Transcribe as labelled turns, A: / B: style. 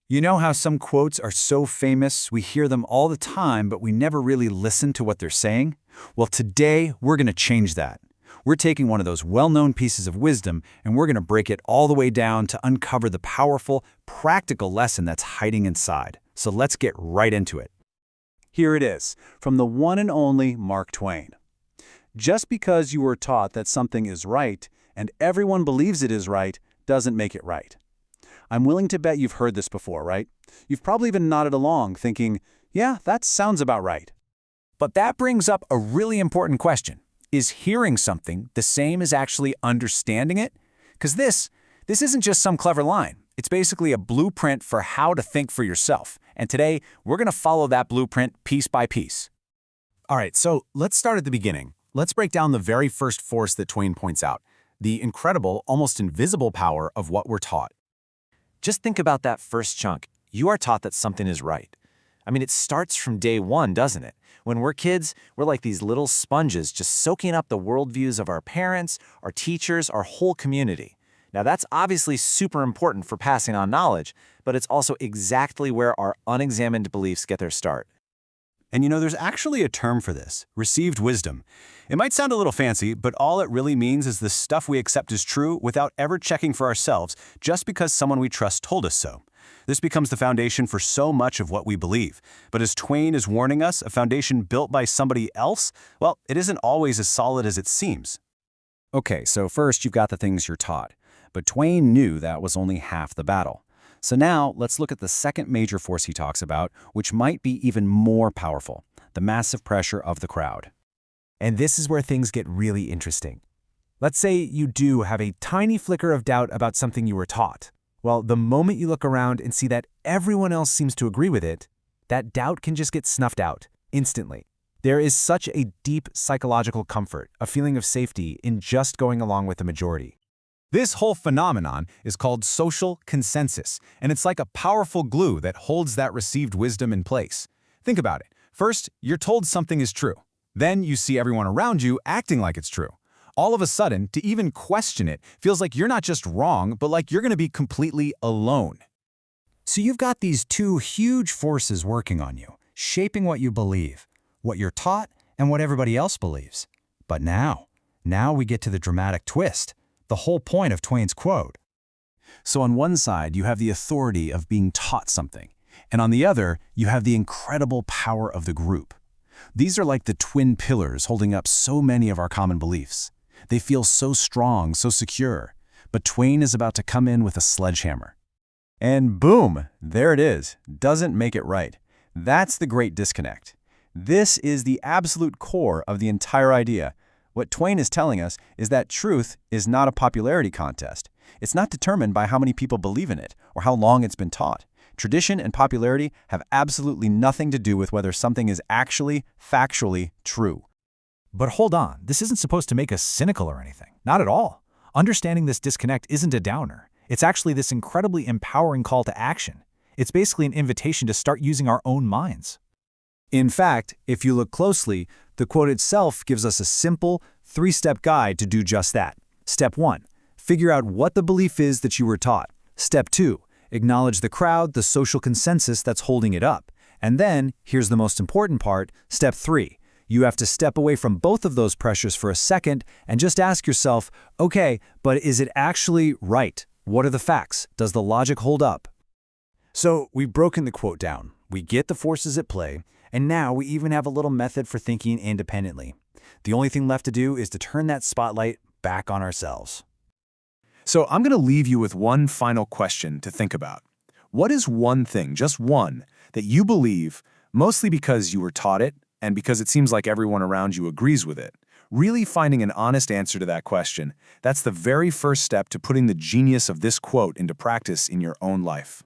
A: You know how some quotes are so famous, we hear them all the time, but we never really listen to what they're saying? Well, today, we're going to change that. We're taking one of those well-known pieces of wisdom, and we're going to break it all the way down to uncover the powerful, practical lesson that's hiding inside. So let's get right into it. Here it is, from the one and only Mark Twain. Just because you were taught that something is right, and everyone believes it is right, doesn't make it right. I'm willing to bet you've heard this before, right? You've probably even nodded along, thinking, yeah, that sounds about right. But that brings up a really important question. Is hearing something the same as actually understanding it? Because this isn't just some clever line. It's basically a blueprint for how to think for yourself. And today, we're going to follow that blueprint piece by piece.
B: All right, so let's start at the beginning. Let's break down the very first force that Twain points out, the incredible, almost invisible power of what we're taught.
C: Just think about that first chunk. You are taught that something is right. I mean, it starts from day one, doesn't it? When we're kids, we're like these little sponges just soaking up the worldviews of our parents, our teachers, our whole community. Now, that's obviously super important for passing on knowledge, but it's also exactly where our unexamined beliefs get their start.
A: And you know, there's actually a term for this, received wisdom. It might sound a little fancy, but all it really means is the stuff we accept is true without ever checking for ourselves just because someone we trust told us so. This becomes the foundation for so much of what we believe. But as Twain is warning us, a foundation built by somebody else, well, it isn't always as solid as it seems. Okay, so first you've got the things you're taught. But Twain knew that was only half the battle. So now let's look at the second major force he talks about, which might be even more powerful, the massive pressure of the crowd.
B: And this is where things get really interesting. Let's say you do have a tiny flicker of doubt about something you were taught. Well, the moment you look around and see that everyone else seems to agree with it, that doubt can just get snuffed out instantly. There is such a deep psychological comfort, a feeling of safety in just going along with the majority. This whole phenomenon is called social consensus, and it's like a powerful glue that holds that received wisdom in place. Think about it. First, you're told something is true. Then you see everyone around you acting like it's true. All of a sudden, to even question it feels like you're not just wrong, but like you're going to be completely alone.
A: So you've got these two huge forces working on you, shaping what you believe, what you're taught, and what everybody else believes. But now we get to the dramatic twist. The whole point of Twain's quote. So on one side, you have the authority of being taught something, and on the other, you have the incredible power of the group. These are like the twin pillars holding up so many of our common beliefs. They feel so strong, so secure, but Twain is about to come in with a sledgehammer. And boom, there it is. Doesn't make it right. That's the great disconnect. This is the absolute core of the entire idea. What Twain is telling us is that truth is not a popularity contest. It's not determined by how many people believe in it or how long it's been taught. Tradition and popularity have absolutely nothing to do with whether something is actually, factually true.
B: But hold on, this isn't supposed to make us cynical or anything. Not at all. Understanding this disconnect isn't a downer. It's actually this incredibly empowering call to action. It's basically an invitation to start using our own minds.
A: In fact, if you look closely, the quote itself gives us a simple, three-step guide to do just that. Step 1. Figure out what the belief is that you were taught. Step 2. Acknowledge the crowd, the social consensus that's holding it up. And then, here's the most important part, Step 3. You have to step away from both of those pressures for a second and just ask yourself, okay, but is it actually right? What are the facts? Does the logic hold up? So we've broken the quote down. We get the forces at play. And now we even have a little method for thinking independently. The only thing left to do is to turn that spotlight back on ourselves.
B: So I'm going to leave you with one final question to think about. What is one thing, just one, that you believe, mostly because you were taught it and because it seems like everyone around you agrees with it? Really finding an honest answer to that question, that's the very first step to putting the genius of this quote into practice in your own life.